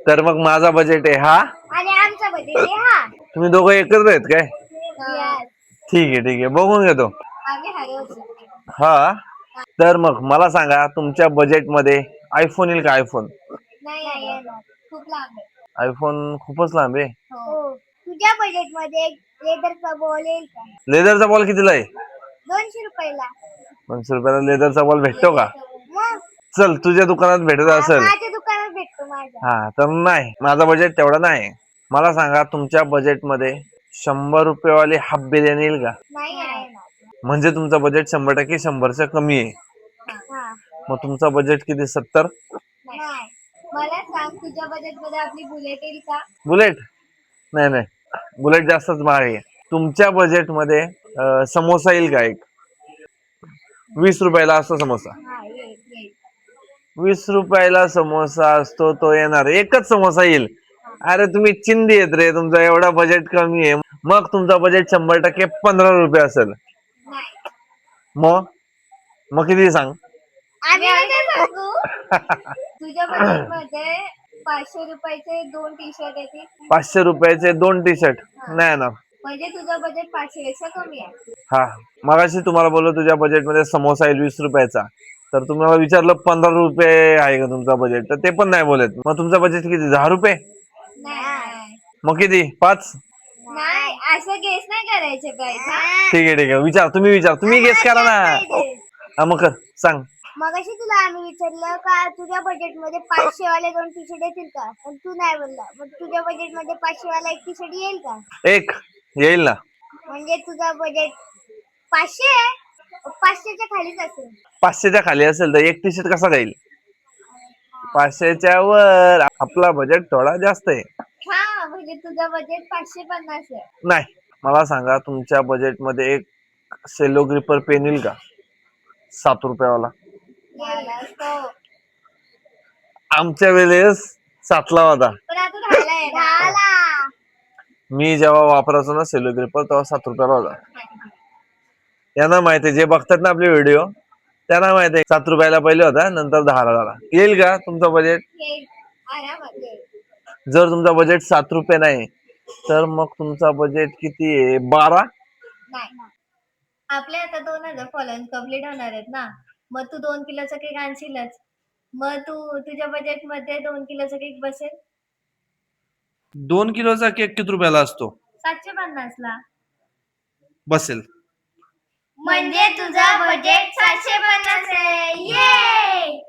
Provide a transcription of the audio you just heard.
तर मग माझा बजेट आहे हा आणि आमचा बजेट आहे हा. तुम्ही दोघं एकत्र आहेत काय? Yes. ठीक आहे बघून घेतो. आम्ही हरवतो. हा तर मग मला सांगा तुमच्या बजेट मध्ये आयफोन येईल का? आयफोन नाही येणार. खूप लांब आहे. आयफोन खूपच लांब आहे. हो. तुझ्या बजेट मध्ये लेदरचा बॉल येईल का? लेदरचा बॉल कितीला आहे? 200 रुपयाला. 200 रुपयाला लेदरचा बॉल भेटतो का? मग चल तुझ्या दुकानात भेटत असेल. माझ्या दुकानात भेटतो माझ्या. हा तर नाही, माझा बजेट तेवढा नाही. मला सांगा तुमच्या बजेट मध्ये 100 रुपयेवाली हाफ बिर्याणी येईल का? नाही येणार. म्हणजे तुमचं बजेट 100% 100च्या कमी आहे. हा. मग तुमचा बजेट किती? 70? नाही. मला सांग तुझ्या बजेट मध्ये आपली बुलेट येईल का? बुलेट नाही, बुलेट जास्तच महाग आहे. तुमच्या बजेट मध्ये समोसा येईल का? एक 20 रुपयाला असतो समोसा. हा येईल. 20 रुपयाला समोसा असतो तो येणार. एकच समोसा येईल. अरे तुम्ही चिंदी येत रे, तुमचा एवढा बजेट कमी आहे. मग तुमचा बजेट 100% 15 रुपये असेल. नाही. मग किती सांग? आम्ही काय सांगू? तुझ्या बजेट मध्ये 500 रुपयाचे 2 टी शर्ट येतील. 500 रुपयाचे 2 टी शर्ट नाही ना. म्हणजे तुझं बजेट 500 पेक्षा कमी आहे. हा मगाशी तुम्हाला बोललो तुझ्या बजेट मध्ये समोसा येईल 20 रुपयाचा. तर तुम्हाला विचारलं 15 रुपये आहे का तुमचा बजेट, तर ते पण नाही बोलत. मग तुमचा बजेट किती? 10 रुपये? नाही. मग किती? 5? नाही असं गेस नाही करायचे प्राइस. ठीक आहे तुम्ही गेस करा ना. हा मग कर सांग. मगाशी तुला आम्ही विचारलं का तुझ्या बजेट मध्ये 500 वाले 2 टी शर्ट येतील का, पण तू नाही बोलला. मग तुझ्या बजेट मध्ये 500 वाला 1 टी शर्ट येईल का? एक येईल ना. म्हणजे तुझा बजेट 500 आहे. 500च्या खालीच असेल. 500च्या खाली असेल तर 1 टी शर्ट कसा जाईल? 500च्या वर आपला बजेट थोडा जास्त आहे. हा म्हणजे तुझा बजेट 550 आहे. नाही. मला सांगा तुमच्या बजेट मध्ये एक सेलो ग्रिपर पेन येईल का? 7 रुपयावाला. आमच्या वेळेस 7ला होता. पण आता 10ला आहे. 10ला. मी जेव्हा वापरायचो ना सेलो ग्रिपर तेव्हा 7 रुपयाला होता. यांना माहिती, जे बघतात ना आपले व्हिडिओ त्यांना माहिती 7 रुपयाला पहिले होता, नंतर 10ला झाला. येईल का तुमचा बजेट? जर तुमचा बजेट 7 रुपये नाही तर मग तुमचा बजेट किती आहे? 12? नाही. आपले आता 2000 फॉलोअर्स कंप्लीट होणार आहेत ना, मग तू 2 किलोचा केक आणशीलच. मग तुझ्या बजेट मध्ये 2 किलोचा केक बसेल 2 किलोचा केक किती रुपयाला असतो? 750 ला. बसेल. म्हणजे तुझा बजेट 750 आहे. ये